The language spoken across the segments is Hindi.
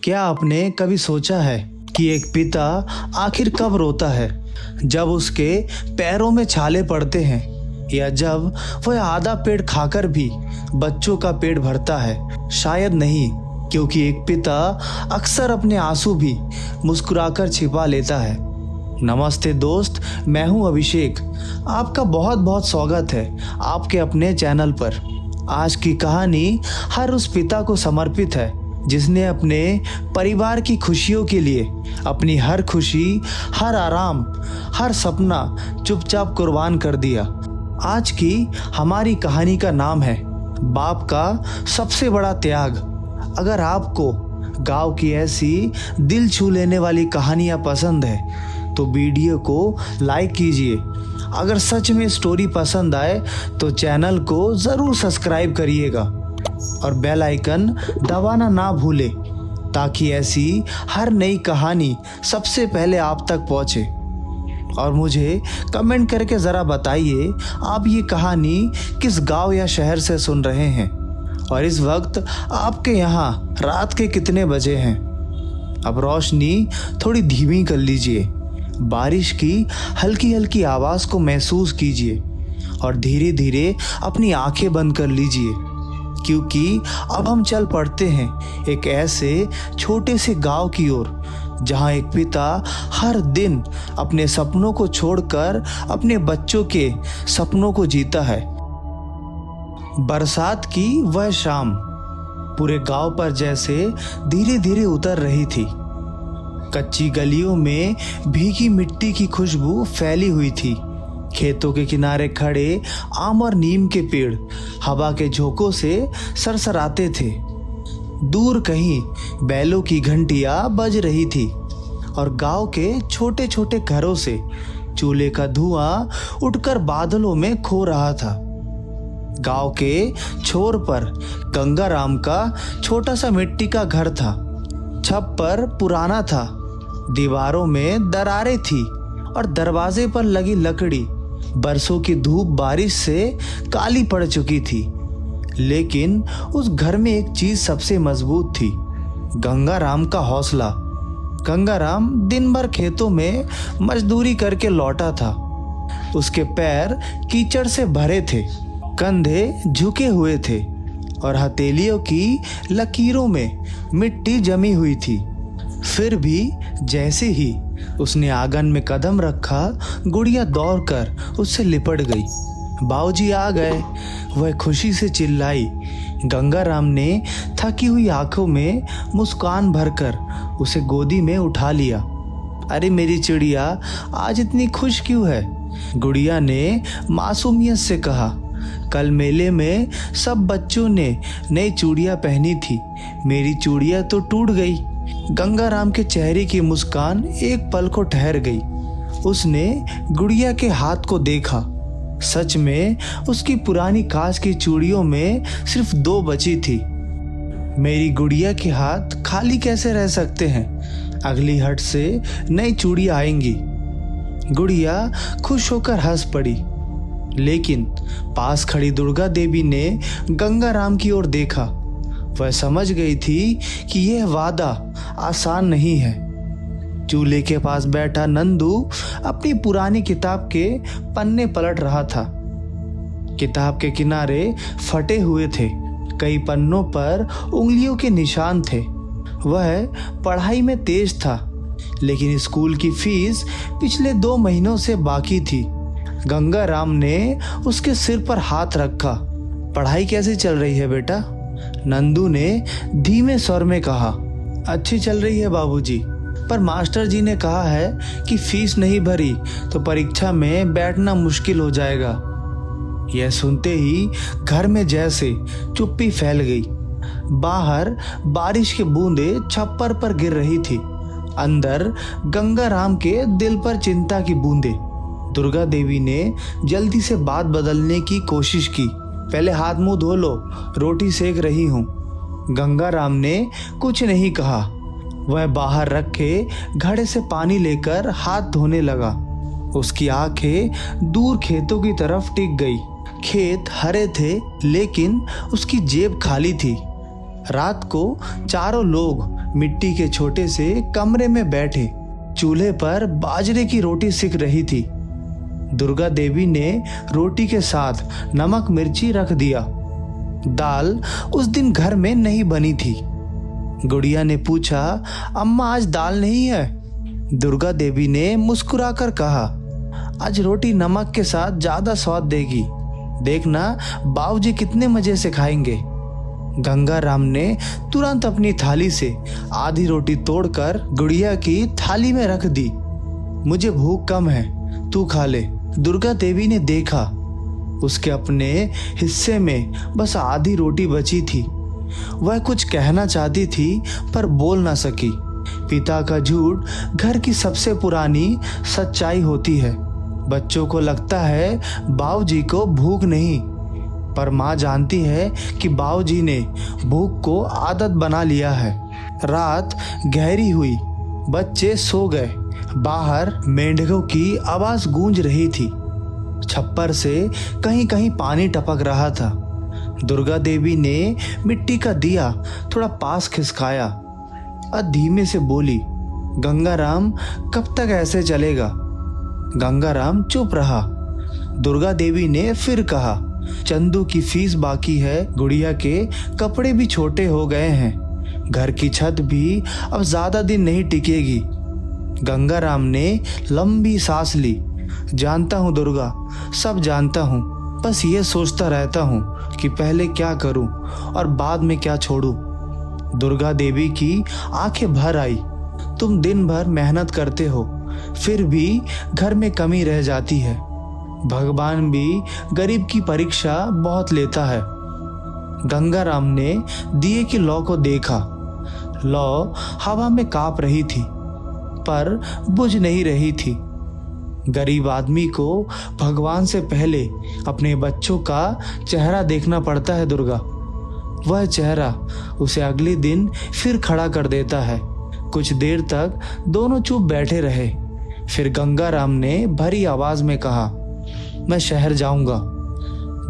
क्या आपने कभी सोचा है कि एक पिता आखिर कब रोता है? जब उसके पैरों में छाले पड़ते हैं, या जब वह आधा पेट खाकर भी बच्चों का पेट भरता है? शायद नहीं, क्योंकि एक पिता अक्सर अपने आंसू भी मुस्कुराकर छिपा लेता है। नमस्ते दोस्त, मैं हूं अभिषेक। आपका बहुत बहुत स्वागत है आपके अपने चैनल पर। आज की कहानी हर उस पिता को समर्पित है जिसने अपने परिवार की खुशियों के लिए अपनी हर खुशी, हर आराम, हर सपना चुपचाप कुर्बान कर दिया। आज की हमारी कहानी का नाम है बाप का सबसे बड़ा त्याग। अगर आपको गांव की ऐसी दिल छू लेने वाली कहानियां पसंद है तो वीडियो को लाइक कीजिए। अगर सच में स्टोरी पसंद आए तो चैनल को ज़रूर सब्सक्राइब करिएगा और बेल आइकन दबाना ना भूले, ताकि ऐसी हर नई कहानी सबसे पहले आप तक पहुंचे। और मुझे कमेंट करके ज़रा बताइए आप ये कहानी किस गांव या शहर से सुन रहे हैं और इस वक्त आपके यहाँ रात के कितने बजे हैं। अब रोशनी थोड़ी धीमी कर लीजिए, बारिश की हल्की हल्की आवाज़ को महसूस कीजिए और धीरे धीरे अपनी आंखें बंद कर लीजिए, क्योंकि अब हम चल पड़ते हैं एक ऐसे छोटे से गांव की ओर जहां एक पिता हर दिन अपने सपनों को छोड़कर अपने बच्चों के सपनों को जीता है। बरसात की वह शाम पूरे गांव पर जैसे धीरे धीरे उतर रही थी। कच्ची गलियों में भीगी मिट्टी की खुशबू फैली हुई थी। खेतों के किनारे खड़े आम और नीम के पेड़ हवा के झोंकों से सरसराते थे। दूर कहीं बैलों की घंटियां बज रही थी और गांव के छोटे छोटे घरों से चूल्हे का धुआं उठकर बादलों में खो रहा था। गांव के छोर पर गंगाराम का छोटा सा मिट्टी का घर था। छत पर पुराना था, दीवारों में दरारें थी और दरवाजे पर लगी लकड़ी बरसों की धूप बारिश से काली पड़ चुकी थी। लेकिन उस घर में एक चीज सबसे मजबूत थी, गंगाराम का हौसला। गंगाराम दिन भर खेतों में मजदूरी करके लौटा था। उसके पैर कीचड़ से भरे थे, कंधे झुके हुए थे और हथेलियों की लकीरों में मिट्टी जमी हुई थी। फिर भी जैसे ही उसने आंगन में कदम रखा, गुड़िया दौड़कर उससे लिपट गई। बाबूजी आ गए, वह खुशी से चिल्लाई। गंगाराम ने थकी हुई आंखों में मुस्कान भरकर उसे गोदी में उठा लिया। अरे मेरी चिड़िया, आज इतनी खुश क्यों है? गुड़िया ने मासूमियत से कहा। कल मेले में सब बच्चों ने नई चूड़ियां पहनी थी, मेरी चूड़ियां तो टूट गई। गंगाराम के चेहरे की मुस्कान एक पल को ठहर गई। उसने गुड़िया के हाथ को देखा। सच में उसकी पुरानी कांच की चूड़ियों में सिर्फ 2 बची थी। मेरी गुड़िया के हाथ खाली कैसे रह सकते हैं? अगली हट से नई चूड़ियां आएंगी। गुड़िया खुश होकर हंस पड़ी, लेकिन पास खड़ी दुर्गा देवी ने गंगाराम की ओर देखा। वह समझ गई थी कि यह वादा आसान नहीं है। चूल्हे के पास बैठा नंदू अपनी पुरानी किताब के पन्ने पलट रहा था। किताब के किनारे फटे हुए थे, कई पन्नों पर उंगलियों के निशान थे। वह पढ़ाई में तेज था, लेकिन स्कूल की फीस पिछले 2 महीनों से बाकी थी। गंगाराम ने उसके सिर पर हाथ रखा। पढ़ाई कैसी चल रही है बेटा? नंदू ने धीमे स्वर में कहा। अच्छी चल रही है बाबूजी, पर मास्टर जी ने कहा है कि फीस नहीं भरी तो परीक्षा में बैठना मुश्किल हो जाएगा। यह सुनते ही घर में जैसे चुप्पी फैल गई। बाहर बारिश की बूंदें छप्पर पर गिर रही थी, अंदर गंगाराम के दिल पर चिंता की बूंदें। दुर्गा देवी ने जल्दी से बात बदलने की कोशिश की। पहले हाथ मुंह धो लो, रोटी सेक रही हूँ। गंगाराम ने कुछ नहीं कहा। वह बाहर रखे घड़े से पानी लेकर हाथ धोने लगा। उसकी आंखें दूर खेतों की तरफ टिक गई। खेत हरे थे, लेकिन उसकी जेब खाली थी। रात को चारों लोग मिट्टी के छोटे से कमरे में बैठे चूल्हे पर बाजरे की रोटी सिक रही थी। दुर्गा देवी ने रोटी के साथ नमक मिर्ची रख दिया। दाल उस दिन घर में नहीं बनी थी। गुड़िया ने पूछा, अम्मा आज दाल नहीं है? दुर्गा देवी ने मुस्कुराकर कहा, आज रोटी नमक के साथ ज्यादा स्वाद देगी, देखना बाबूजी कितने मजे से खाएंगे। गंगाराम ने तुरंत अपनी थाली से आधी रोटी तोड़कर गुड़िया की थाली में रख दी। मुझे भूख कम है, तू खा ले। दुर्गा देवी ने देखा उसके अपने हिस्से में बस आधी रोटी बची थी। वह कुछ कहना चाहती थी पर बोल ना सकी। पिता का झूठ घर की सबसे पुरानी सच्चाई होती है। बच्चों को लगता है बाबूजी को भूख नहीं, पर माँ जानती है कि बाबूजी ने भूख को आदत बना लिया है। रात गहरी हुई, बच्चे सो गए। बाहर मेंढकों की आवाज गूंज रही थी। छप्पर से कहीं कहीं पानी टपक रहा था। दुर्गा देवी ने मिट्टी का दिया थोड़ा पास खिसकाया और धीमे से बोली, गंगाराम कब तक ऐसे चलेगा? गंगाराम चुप रहा। दुर्गा देवी ने फिर कहा, चंदू की फीस बाकी है, गुड़िया के कपड़े भी छोटे हो गए हैं, घर की छत भी अब ज्यादा दिन नहीं टिकेगी। गंगाराम ने लंबी सांस ली। जानता हूँ दुर्गा, सब जानता हूँ, बस ये सोचता रहता हूँ कि पहले क्या करूँ और बाद में क्या छोड़ूं। दुर्गा देवी की आंखें भर आई। तुम दिन भर मेहनत करते हो, फिर भी घर में कमी रह जाती है। भगवान भी गरीब की परीक्षा बहुत लेता है। गंगाराम ने दिए की लौ को देखा। लौ हवा में कांप रही थी पर बुझ नहीं रही थी। गरीब आदमी को भगवान से पहले अपने बच्चों का चेहरा देखना पड़ता है दुर्गा। वह चेहरा उसे अगले दिन फिर खड़ा कर देता है। कुछ देर तक दोनों चुप बैठे रहे। फिर गंगाराम ने भरी आवाज में कहा, मैं शहर जाऊंगा।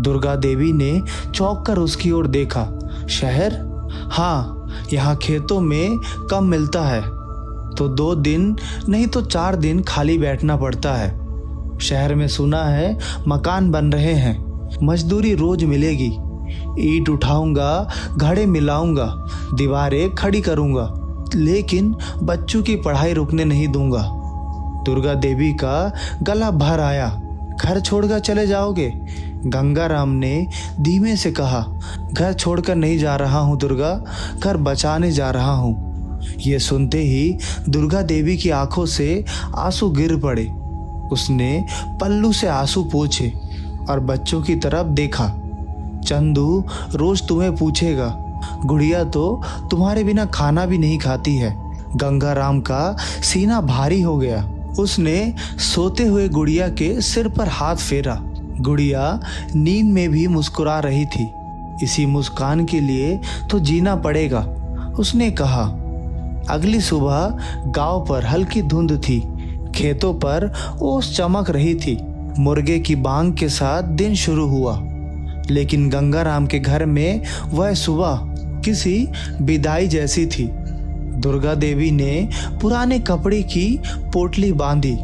दुर्गा देवी ने चौंक कर उसकी ओर देखा। शहर? हाँ, यहाँ खेतों में कम मिलता है तो 2 दिन नहीं तो 4 दिन खाली बैठना पड़ता है। शहर में सुना है मकान बन रहे हैं, मजदूरी रोज मिलेगी। ईंट उठाऊंगा, घड़े मिलाऊंगा, दीवारें खड़ी करूंगा, लेकिन बच्चों की पढ़ाई रुकने नहीं दूंगा। दुर्गा देवी का गला भर आया। घर छोड़कर चले जाओगे? गंगाराम ने धीमे से कहा, घर छोड़कर नहीं जा रहा हूँ दुर्गा, घर बचाने जा रहा हूँ। ये सुनते ही दुर्गा देवी की आंखों से आंसू गिर पड़े। उसने पल्लू से आंसू पोंछे और बच्चों की तरफ देखा। चंदू रोज तुम्हें पूछेगा, गुड़िया तो तुम्हारे बिना खाना भी नहीं खाती है। गंगाराम का सीना भारी हो गया। उसने सोते हुए गुड़िया के सिर पर हाथ फेरा। गुड़िया नींद में भी मुस्कुरा रही थी। इसी मुस्कान के लिए तो जीना पड़ेगा, उसने कहा। अगली सुबह गांव पर हल्की धुंध थी। खेतों पर ओस चमक रही थी। मुर्गे की बांग के साथ दिन शुरू हुआ, लेकिन गंगाराम के घर में वह सुबह किसी विदाई जैसी थी। दुर्गा देवी ने पुराने कपड़े की पोटली बांधी।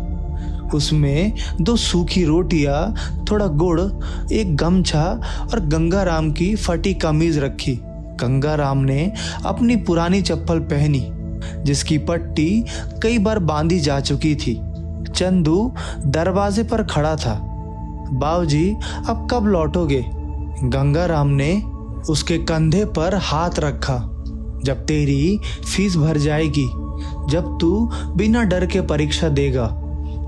उसमें 2 सूखी रोटियां, थोड़ा गुड़, एक गमछा और गंगाराम की फटी कमीज रखी। गंगाराम ने अपनी पुरानी चप्पल पहनी, जिसकी पट्टी कई बार बांधी जा चुकी थी। चंदू दरवाजे पर खड़ा था। बाबूजी, अब कब लौटोगे? गंगाराम ने उसके कंधे पर हाथ रखा। जब तेरी फीस भर जाएगी, जब तू बिना डर के परीक्षा देगा,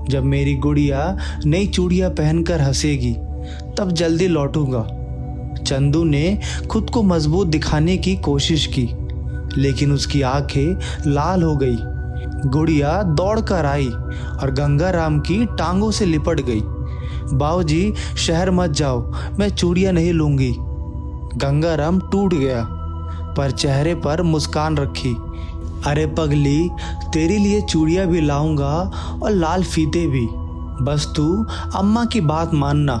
जब मेरी गुड़िया नई चूड़ियां पहनकर हंसेगी, तब जल्दी लौटूंगा। चंदू ने खुद को मजबूत दिखाने की कोशिश की, लेकिन उसकी आंखें लाल हो गई। गुड़िया दौड़कर आई और गंगाराम की टांगों से लिपट गई। बाबूजी, शहर मत जाओ, मैं चूड़ियां नहीं लूंगी। गंगाराम टूट गया, पर चेहरे पर मुस्कान रखी। अरे पगली, तेरे लिए चूड़ियां भी लाऊंगा और लाल फीते भी, बस तू अम्मा की बात मानना।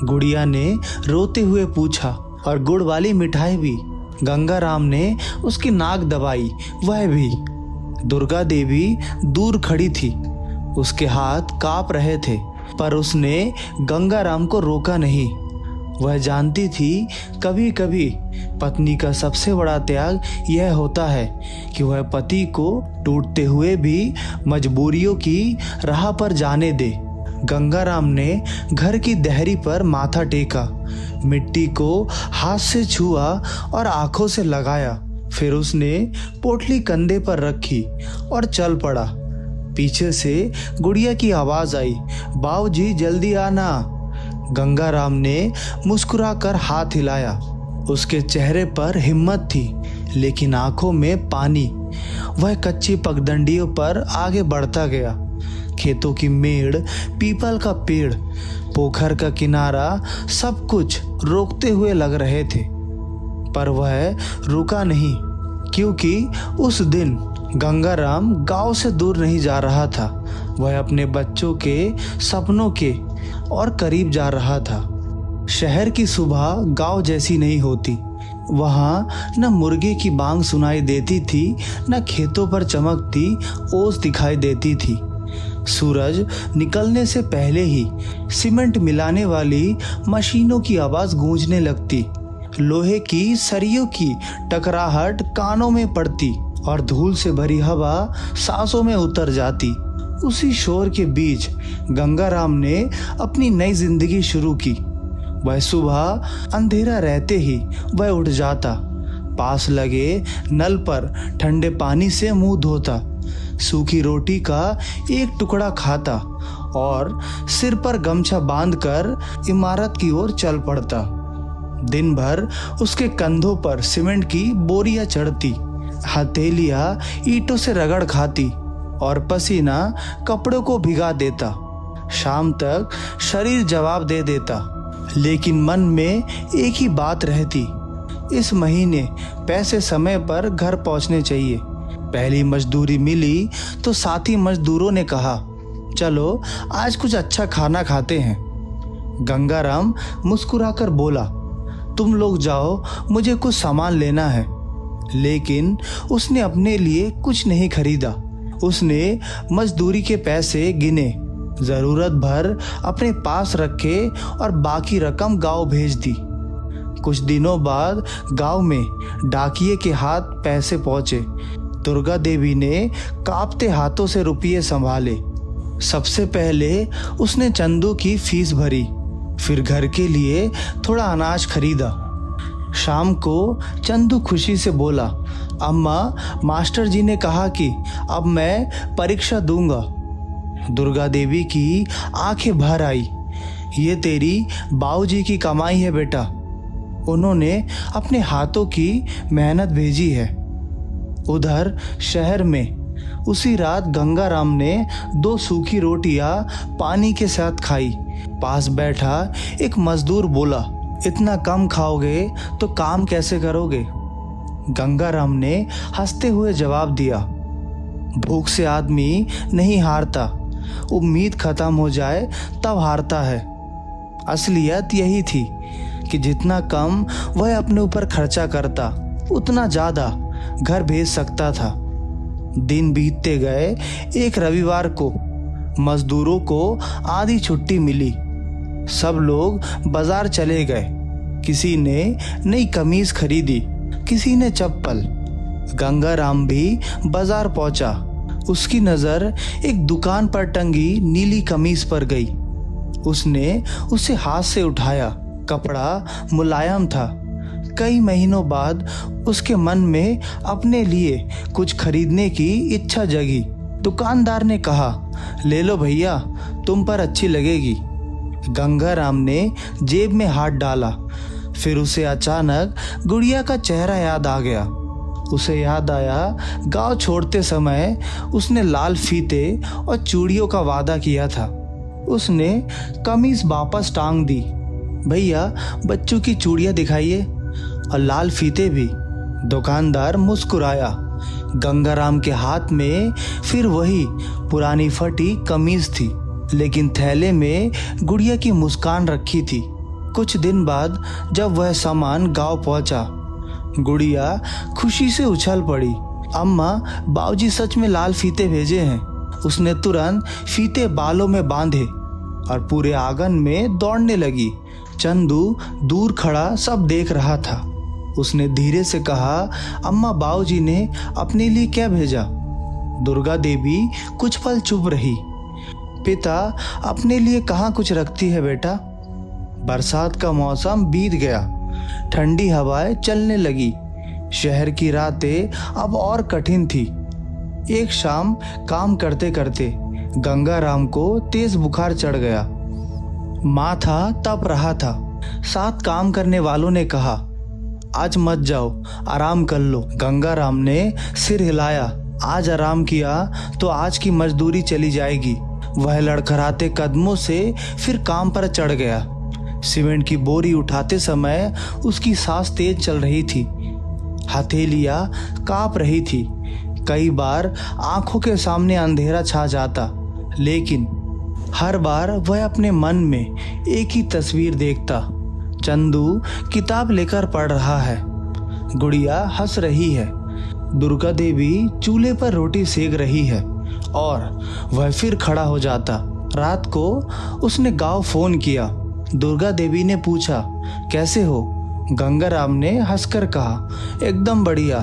गुड़िया ने रोते हुए पूछा, और गुड़ वाली मिठाई भी? गंगाराम ने उसकी नाक दबाई, वह भी। दुर्गा देवी दूर खड़ी थी, उसके हाथ कांप रहे थे, पर उसने गंगाराम को रोका नहीं। वह जानती थी कभी कभी पत्नी का सबसे बड़ा त्याग यह होता है कि वह पति को टूटते हुए भी मजबूरियों की राह पर जाने दे। गंगाराम ने घर की देहरी पर माथा टेका, मिट्टी को हाथ से छुआ और आंखों से लगाया। फिर उसने पोटली कंधे पर रखी और चल पड़ा। पीछे से गुड़िया की आवाज आई, बाबूजी जल्दी आना। गंगाराम ने मुस्कुराकर हाथ हिलाया। उसके चेहरे पर हिम्मत थी, लेकिन आंखों में पानी। वह कच्ची पगडंडियों पर आगे बढ़ता गया। खेतों की मेड़, पीपल का पेड़, पोखर का किनारा, सब कुछ रोकते हुए लग रहे थे, पर वह रुका नहीं, क्योंकि उस दिन गंगाराम गांव से दूर नहीं जा रहा था। वह अपने बच्चों के सपनों के और करीब जा रहा था। शहर की सुबह गांव जैसी नहीं होती। वहाँ न मुर्गे की बांग सुनाई देती थी, न खेतों पर चमकती ओस दिखाई देती थी। सूरज निकलने से पहले ही सीमेंट मिलाने वाली मशीनों की आवाज गूंजने लगती, लोहे की सरियों की टकराहट कानों में पड़ती और धूल से भरी हवा सांसों में उतर जाती। उसी शोर के बीच गंगाराम ने अपनी नई जिंदगी शुरू की। वह सुबह अंधेरा रहते ही वह उठ जाता, पास लगे नल पर ठंडे पानी से मुंह धोता, सूखी रोटी का एक टुकड़ा खाता और सिर पर गमछा बांधकर इमारत की ओर चल पड़ता। दिन भर उसके कंधों पर सीमेंट की बोरियां चढ़ती, हथेलियां ईंटों से रगड़ खाती और पसीना कपड़ों को भिगा देता। शाम तक शरीर जवाब दे देता, लेकिन मन में एक ही बात रहती, इस महीने पैसे समय पर घर पहुंचने चाहिए। पहली मजदूरी मिली तो साथी मजदूरों ने कहा, चलो आज कुछ अच्छा खाना खाते हैं। गंगाराम मुस्कुराकर बोला, तुम लोग जाओ, मुझे कुछ सामान लेना है। लेकिन उसने अपने लिए कुछ नहीं खरीदा। उसने मजदूरी के पैसे गिने, जरूरत भर अपने पास रखे और बाकी रकम गांव भेज दी। कुछ दिनों बाद गांव में डाकिये के हाथ पैसे पहुंचे। दुर्गा देवी ने कांपते हाथों से रुपये संभाले। सबसे पहले उसने चंदू की फीस भरी, फिर घर के लिए थोड़ा अनाज खरीदा। शाम को चंदू खुशी से बोला, अम्मा, मास्टर जी ने कहा कि अब मैं परीक्षा दूंगा। दुर्गा देवी की आंखें भर आई। ये तेरी बाबूजी की कमाई है बेटा, उन्होंने अपने हाथों की मेहनत भेजी है। उधर शहर में उसी रात गंगाराम ने 2 सूखी रोटियां पानी के साथ खाई। पास बैठा एक मजदूर बोला, इतना कम खाओगे तो काम कैसे करोगे? गंगाराम ने हंसते हुए जवाब दिया, भूख से आदमी नहीं हारता, उम्मीद खत्म हो जाए तब हारता है। असलियत यही थी कि जितना कम वह अपने ऊपर खर्चा करता, उतना ज़्यादा घर भेज सकता था। दिन बीतते गए। एक रविवार को मजदूरों को आधी छुट्टी मिली। सब लोग बाजार चले गए। किसी ने नई कमीज खरीदी, किसी ने चप्पल। गंगाराम भी बाजार पहुंचा। उसकी नज़र एक दुकान पर टंगी नीली कमीज पर गई। उसने उसे हाथ से उठाया। कपड़ा मुलायम था। कई महीनों बाद उसके मन में अपने लिए कुछ खरीदने की इच्छा जगी। दुकानदार ने कहा, ले लो भैया, तुम पर अच्छी लगेगी। गंगाराम ने जेब में हाथ डाला। फिर उसे अचानक गुड़िया का चेहरा याद आ गया। उसे याद आया गांव छोड़ते समय उसने लाल फीते और चूड़ियों का वादा किया था। उसने कमीज वापस टांग दी। भैया, बच्चों की चूड़ियां दिखाइए और लाल फीते भी। दुकानदार मुस्कुराया। गंगाराम के हाथ में फिर वही पुरानी फटी कमीज थी, लेकिन थैले में गुड़िया की मुस्कान रखी थी। कुछ दिन बाद जब वह सामान गांव पहुंचा, गुड़िया खुशी से उछल पड़ी। अम्मा, बाबूजी सच में लाल फीते भेजे हैं। उसने तुरंत फीते बालों में बांधे और पूरे आंगन में दौड़ने लगी। चंदू दूर खड़ा सब देख रहा था। उसने धीरे से कहा, अम्मा, बाबूजी ने अपने लिए क्या भेजा? दुर्गा देवी कुछ पल चुप रही। पिता अपने लिए कहाँ कुछ रखती है बेटा। बरसात का मौसम बीत गया, ठंडी हवाएं चलने लगी। शहर की रातें अब और कठिन थी। एक शाम काम करते करते गंगाराम को तेज बुखार चढ़ गया। माथा तप रहा था। साथ काम करने वालों ने कहा, आज मत जाओ, आराम कर लो। गंगाराम ने सिर हिलाया। आज आराम किया तो आज की मजदूरी चली जाएगी। वह लड़खड़ाते कदमों से फिर काम पर चढ़ गया। सीमेंट की बोरी उठाते समय उसकी सांस तेज चल रही थी। हथेलियां कांप रही थी। कई बार आंखों के सामने अंधेरा छा जाता, लेकिन हर बार वह अपने मन में एक ही तस्वीर देखता। चंदू किताब लेकर पढ़ रहा है। गुड़िया हंस रही है। दुर्गा देवी चूल्हे पर रोटी सेक रही है और वह फिर खड़ा हो जाता। रात को उसने गांव फोन किया। दुर्गा देवी ने पूछा, कैसे हो? गंगाराम ने हंसकर कहा, एकदम बढ़िया,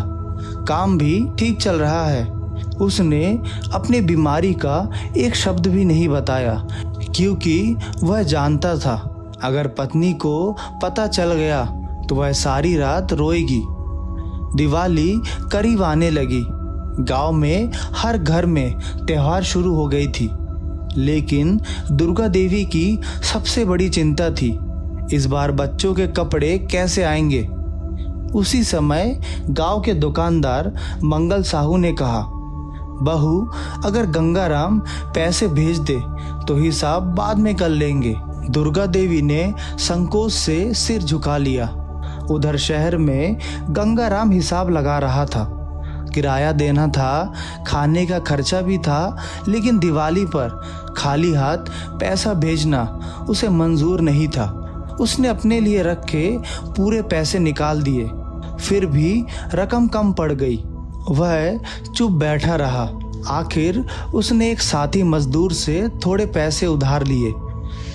काम भी ठीक चल रहा है। उसने अपनी बीमारी का एक शब्द भी नहीं बताया, क्योंकि वह जानता था अगर पत्नी को पता चल गया तो वह सारी रात रोएगी। दिवाली करीब आने लगी। गांव में हर घर में त्योहार शुरू हो गई थी, लेकिन दुर्गा देवी की सबसे बड़ी चिंता थी, इस बार बच्चों के कपड़े कैसे आएंगे। उसी समय गांव के दुकानदार मंगल साहू ने कहा, बहू, अगर गंगाराम पैसे भेज दे तो हिसाब बाद में कर लेंगे। दुर्गा देवी ने संकोच से सिर झुका लिया। उधर शहर में गंगाराम हिसाब लगा रहा था। किराया देना था, खाने का खर्चा भी था, लेकिन दिवाली पर खाली हाथ पैसा भेजना उसे मंजूर नहीं था। उसने अपने लिए रखे पूरे पैसे निकाल दिए, फिर भी रकम कम पड़ गई। वह चुप बैठा रहा। आखिर उसने एक साथी मजदूर से थोड़े पैसे उधार लिए।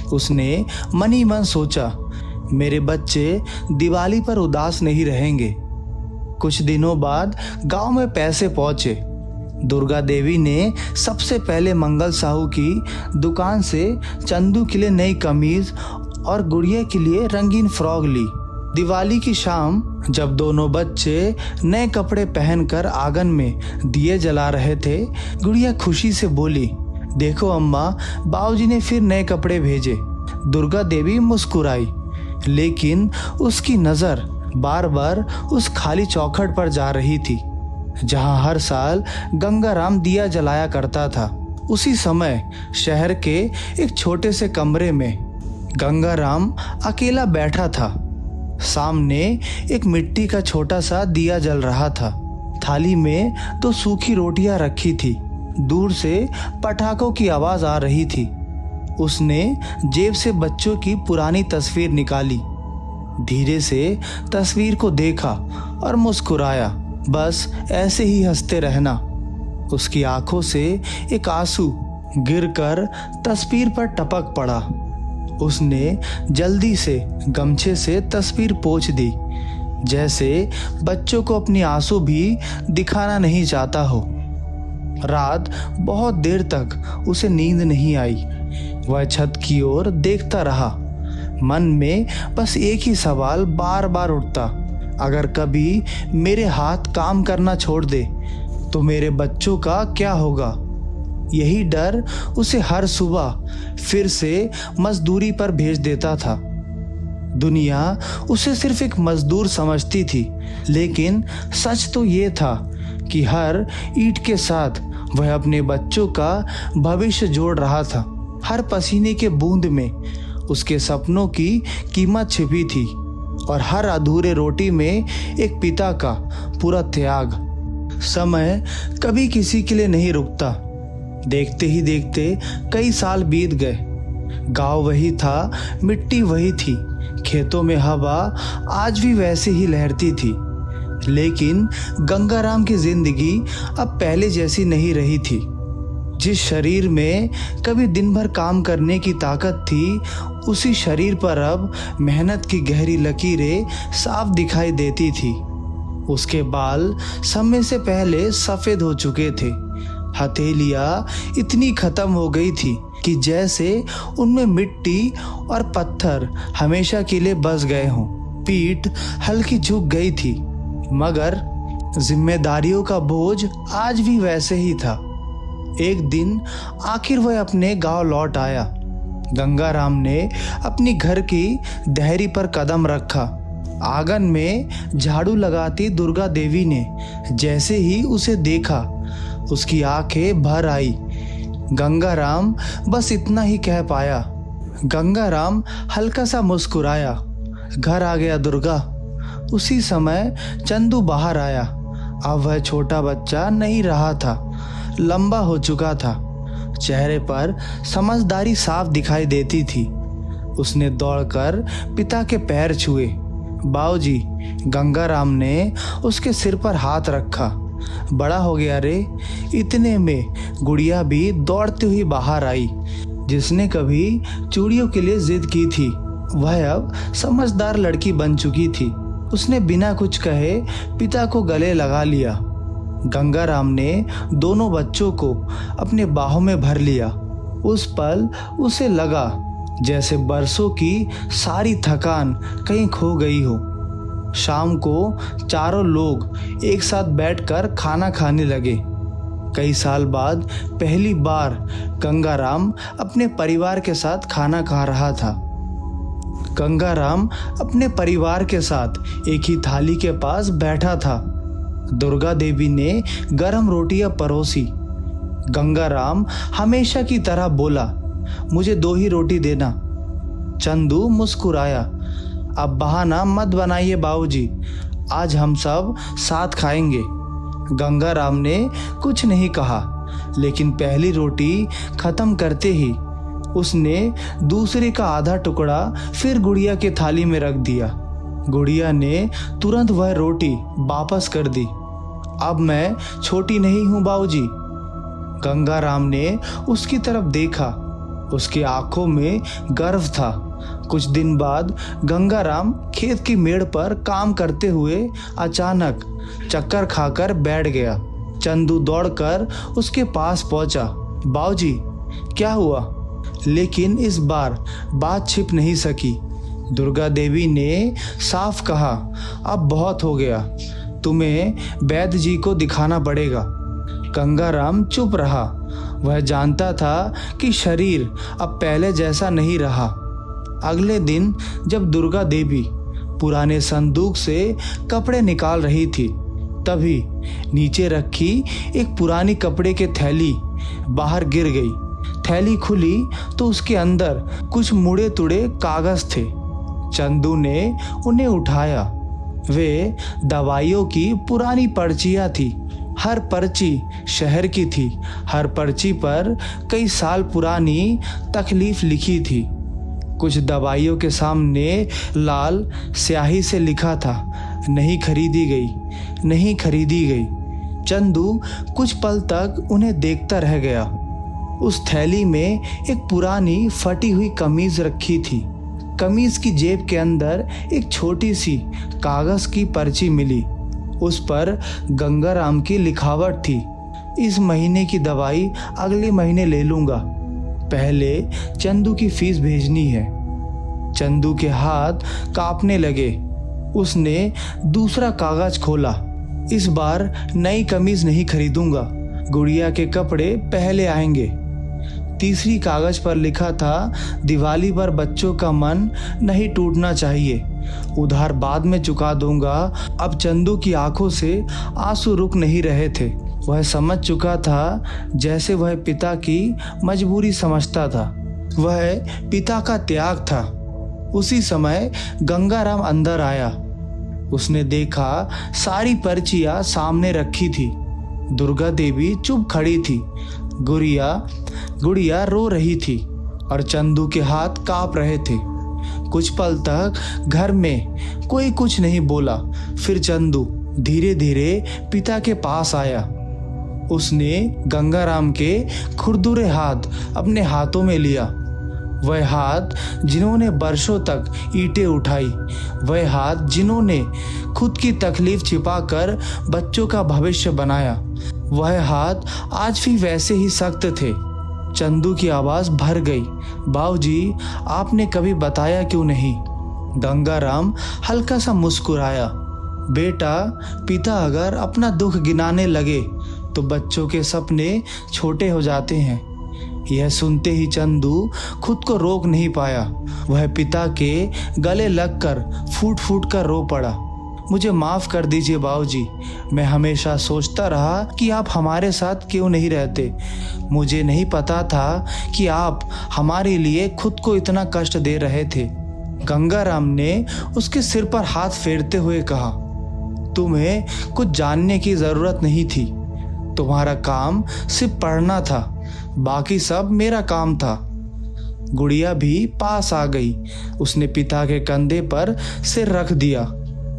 उसने मन ही मन सोचा, मेरे बच्चे दिवाली पर उदास नहीं रहेंगे। कुछ दिनों बाद गांव में पैसे पहुंचे। दुर्गा देवी ने सबसे पहले मंगल साहू की दुकान से चंदू के लिए नई कमीज और गुड़िया के लिए रंगीन फ्रॉक ली। दिवाली की शाम जब दोनों बच्चे नए कपड़े पहनकर आंगन में दिए जला रहे थे, गुड़िया खुशी से बोली, देखो अम्मा, बाबूजी ने फिर नए कपड़े भेजे। दुर्गा देवी मुस्कुराई, लेकिन उसकी नजर बार बार उस खाली चौखट पर जा रही थी जहां हर साल गंगाराम दिया जलाया करता था। उसी समय शहर के एक छोटे से कमरे में गंगाराम अकेला बैठा था। सामने एक मिट्टी का छोटा सा दिया जल रहा था। थाली में तो सूखी रोटियां रखी थी। दूर से पटाखों की आवाज आ रही थी। उसने जेब से बच्चों की पुरानी तस्वीर निकाली। धीरे से तस्वीर को देखा और मुस्कुराया। बस ऐसे ही हंसते रहना। उसकी आंखों से एक आंसू गिरकर तस्वीर पर टपक पड़ा। उसने जल्दी से गमछे से तस्वीर पोंछ दी, जैसे बच्चों को अपनी आंसू भी दिखाना नहीं चाहता हो। रात बहुत देर तक उसे नींद नहीं आई। वह छत की ओर देखता रहा। मन में बस एक ही सवाल बार बार उठता, अगर कभी मेरे हाथ काम करना छोड़ दे तो मेरे बच्चों का क्या होगा। यही डर उसे हर सुबह फिर से मजदूरी पर भेज देता था। दुनिया उसे सिर्फ एक मजदूर समझती थी, लेकिन सच तो ये था कि हर ईंट के साथ वह अपने बच्चों का भविष्य जोड़ रहा था। हर पसीने के बूंद में उसके सपनों की कीमत छिपी थी और हर अधूरे रोटी में एक पिता का पूरा त्याग। समय कभी किसी के लिए नहीं रुकता। देखते ही देखते कई साल बीत गए। गांव वही था, मिट्टी वही थी, खेतों में हवा आज भी वैसे ही लहरती थी। लेकिन गंगाराम की जिंदगी अब पहले जैसी नहीं रही थी। जिस शरीर में कभी दिन भर काम करने की ताकत थी, उसी शरीर पर अब मेहनत की गहरी लकीरें साफ दिखाई देती थी। उसके बाल समय से पहले सफ़ेद हो चुके थे। हथेलियाँ इतनी ख़त्म हो गई थी कि जैसे उनमें मिट्टी और पत्थर हमेशा के लिए बस गए हों। पीठ हल्की झुक गई थी, मगर जिम्मेदारियों का बोझ आज भी वैसे ही था। एक दिन आखिर वह अपने गांव लौट आया। गंगाराम ने अपनी घर की देहरी पर कदम रखा। आंगन में झाड़ू लगाती दुर्गा देवी ने जैसे ही उसे देखा, उसकी आंखें भर आई। गंगाराम बस इतना ही कह पाया। गंगाराम हल्का सा मुस्कुराया। घर आ गया दुर्गा। उसी समय चंदू बाहर आया। अब वह छोटा बच्चा नहीं रहा था, लंबा हो चुका था। चेहरे पर समझदारी साफ दिखाई देती थी। उसने दौड़कर पिता के पैर छुए। बाबूजी, गंगाराम ने उसके सिर पर हाथ रखा। बड़ा हो गया रे। इतने में गुड़िया भी दौड़ती हुई बाहर आई। जिसने कभी चूड़ियों के लिए जिद की थी, वह अब समझदार लड़की बन चुकी थी। उसने बिना कुछ कहे पिता को गले लगा लिया। गंगाराम ने दोनों बच्चों को अपने बाहों में भर लिया। उस पल उसे लगा जैसे बरसों की सारी थकान कहीं खो गई हो। शाम को चारों लोग एक साथ बैठकर खाना खाने लगे। कई साल बाद पहली बार गंगाराम अपने परिवार के साथ खाना खा रहा था। गंगाराम अपने परिवार के साथ एक ही थाली के पास बैठा था। दुर्गा देवी ने गरम रोटियां परोसी। गंगाराम हमेशा की तरह बोला, मुझे 2 ही रोटी देना। चंदू मुस्कुराया। अब बहाना मत बनाइए बाबूजी, आज हम सब साथ खाएंगे। गंगाराम ने कुछ नहीं कहा, लेकिन पहली रोटी खत्म करते ही उसने दूसरे का आधा टुकड़ा फिर गुड़िया के थाली में रख दिया। गुड़िया ने तुरंत वह रोटी वापस कर दी। अब मैं छोटी नहीं हूँ बाबूजी। गंगाराम ने उसकी तरफ देखा। उसकी आंखों में गर्व था। कुछ दिन बाद गंगाराम खेत की मेड़ पर काम करते हुए अचानक चक्कर खाकर बैठ गया। चंदू दौड़कर उसके पास पहुंचा। बाबूजी, क्या हुआ? लेकिन इस बार बात छिप नहीं सकी। दुर्गा देवी ने साफ कहा, अब बहुत हो गया, तुम्हें वैद्य जी को दिखाना पड़ेगा। गंगाराम चुप रहा। वह जानता था कि शरीर अब पहले जैसा नहीं रहा। अगले दिन जब दुर्गा देवी पुराने संदूक से कपड़े निकाल रही थी, तभी नीचे रखी एक पुरानी कपड़े की थैली बाहर गिर गई। थैली खुली तो उसके अंदर कुछ मुड़े तुड़े कागज थे। चंदू ने उन्हें उठाया। वे दवाइयों की पुरानी पर्चियाँ थी। हर पर्ची शहर की थी। हर पर्ची पर कई साल पुरानी तकलीफ लिखी थी। कुछ दवाइयों के सामने लाल स्याही से लिखा था, नहीं खरीदी गई, नहीं खरीदी गई। चंदू कुछ पल तक उन्हें देखता रह गया। उस थैली में एक पुरानी फटी हुई कमीज रखी थी। कमीज की जेब के अंदर एक छोटी सी कागज की पर्ची मिली। उस पर गंगाराम की लिखावट थी, इस महीने की दवाई अगले महीने ले लूँगा, पहले चंदू की फीस भेजनी है। चंदू के हाथ कांपने लगे। उसने दूसरा कागज खोला। इस बार नई कमीज नहीं खरीदूंगा, गुड़िया के कपड़े पहले आएंगे। तीसरी कागज पर लिखा था, दिवाली पर बच्चों का मन नहीं टूटना चाहिए, उधार बाद में चुका दूंगा। अब चंदू की आंखों से आंसू रुक नहीं रहे थे। वह समझ चुका था जैसे वह पिता की मजबूरी समझता था। वह पिता का त्याग था। उसी समय गंगाराम अंदर आया। उसने देखा सारी पर्चियां सामने रखी थी। दुर्गा देवी चुप खड़ी थी। गुड़िया रो रही थी और चंदू के हाथ कांप रहे थे। कुछ पल तक घर में कोई कुछ नहीं बोला। फिर चंदू धीरे धीरे पिता के पास आया। उसने गंगाराम के खुरदुरे हाथ अपने हाथों में लिया। वह हाथ जिन्होंने बरसों तक ईंटें उठाई, वह हाथ जिन्होंने खुद की तकलीफ छिपाकर बच्चों का भविष्य बनाया, वह हाथ आज भी वैसे ही सख्त थे। चंदू की आवाज़ भर गई, बाबूजी आपने कभी बताया क्यों नहीं? गंगाराम हल्का सा मुस्कुराया, बेटा पिता अगर अपना दुख गिनाने लगे तो बच्चों के सपने छोटे हो जाते हैं। यह सुनते ही चंदू खुद को रोक नहीं पाया। वह पिता के गले लगकर फूट फूट कर रो पड़ा। मुझे माफ़ कर दीजिए बाबूजी, मैं हमेशा सोचता रहा कि आप हमारे साथ क्यों नहीं रहते। मुझे नहीं पता था कि आप हमारे लिए खुद को इतना कष्ट दे रहे थे। गंगाराम ने उसके सिर पर हाथ फेरते हुए कहा, तुम्हें कुछ जानने की ज़रूरत नहीं थी। तुम्हारा काम सिर्फ पढ़ना था, बाकी सब मेरा काम था। गुड़िया भी पास आ गई। उसने पिता के कंधे पर सिर रख दिया।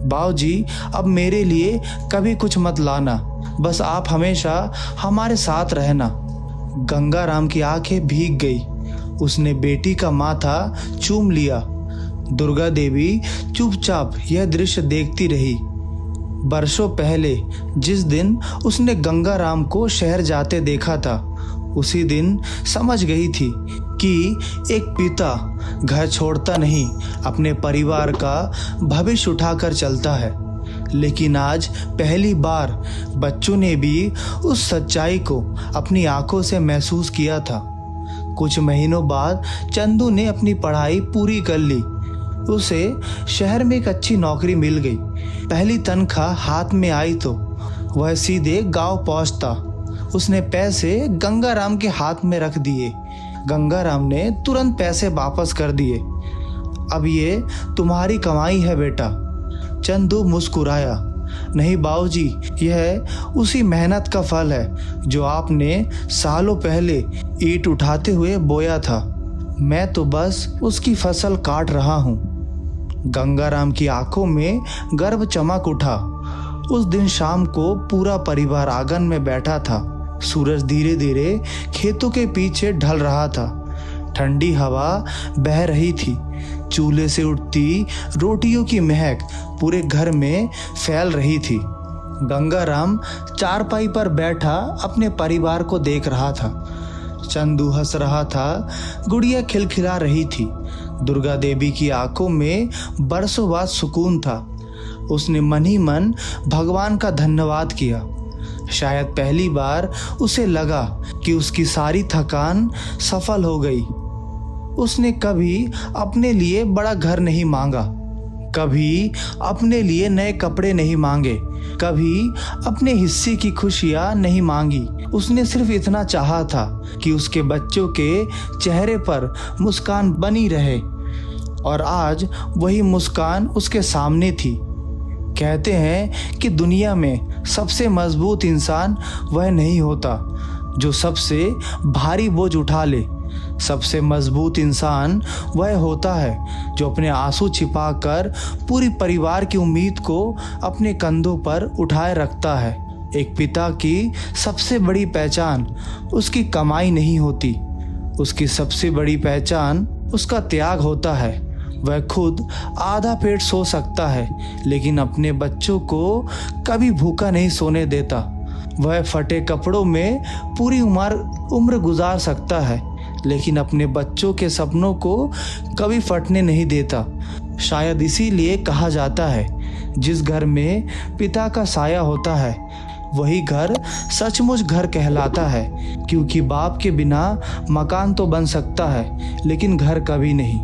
बाबूजी अब मेरे लिए कभी कुछ मत लाना, बस आप हमेशा हमारे साथ रहना। गंगाराम की आंखें भीग गई। उसने बेटी का माथा चूम लिया। दुर्गा देवी चुपचाप यह दृश्य देखती रही। बरसों पहले जिस दिन उसने गंगाराम को शहर जाते देखा था, उसी दिन समझ गई थी कि एक पिता घर छोड़ता नहीं, अपने परिवार का भविष्य उठाकर चलता है। लेकिन आज पहली बार बच्चों ने भी उस सच्चाई को अपनी आंखों से महसूस किया था। कुछ महीनों बाद चंदू ने अपनी पढ़ाई पूरी कर ली। उसे शहर में एक अच्छी नौकरी मिल गई। पहली तनख्वाह हाथ में आई तो वह सीधे गांव पहुंचता। उसने पैसे गंगाराम के हाथ में रख दिए। गंगाराम ने तुरंत पैसे वापस कर दिए। अब ये तुम्हारी कमाई है बेटा। चंदू मुस्कुराया, नहीं बाबूजी, यह उसी मेहनत का फल है जो आपने सालों पहले ईंट उठाते हुए बोया था। मैं तो बस उसकी फसल काट रहा हूँ। गंगाराम की आंखों में गर्व चमक उठा। उस दिन शाम को पूरा परिवार आंगन में बैठा था। सूरज धीरे धीरे खेतों के पीछे ढल रहा था। ठंडी हवा बह रही थी। चूल्हे से उठती रोटियों की महक पूरे घर में फैल रही थी। गंगाराम चारपाई पर बैठा अपने परिवार को देख रहा था। चंदू हंस रहा था, गुड़िया खिलखिला रही थी। दुर्गा देवी की आंखों में बरसों बाद सुकून था। उसने मन ही मन भगवान का धन्यवाद किया। शायद पहली बार उसे लगा कि उसकी सारी थकान सफल हो गई। उसने कभी अपने लिए बड़ा घर नहीं मांगा, कभी अपने लिए नए कपड़े नहीं मांगे, कभी अपने हिस्से की खुशियाँ नहीं मांगी। उसने सिर्फ इतना चाहा था कि उसके बच्चों के चेहरे पर मुस्कान बनी रहे, और आज वही मुस्कान उसके सामने थी। कहते हैं कि दुनिया में सबसे मजबूत इंसान वह नहीं होता जो सबसे भारी बोझ उठा ले। सबसे मजबूत इंसान वह होता है जो अपने आंसू छिपाकर पूरी परिवार की उम्मीद को अपने कंधों पर उठाए रखता है। एक पिता की सबसे बड़ी पहचान उसकी कमाई नहीं होती, उसकी सबसे बड़ी पहचान उसका त्याग होता है। वह खुद आधा पेट सो सकता है, लेकिन अपने बच्चों को कभी भूखा नहीं सोने देता। वह फटे कपड़ों में पूरी उम्र गुजार सकता है, लेकिन अपने बच्चों के सपनों को कभी फटने नहीं देता। शायद इसीलिए कहा जाता है, जिस घर में पिता का साया होता है वही घर सचमुच घर कहलाता है। क्योंकि बाप के बिना मकान तो बन सकता है, लेकिन घर कभी नहीं।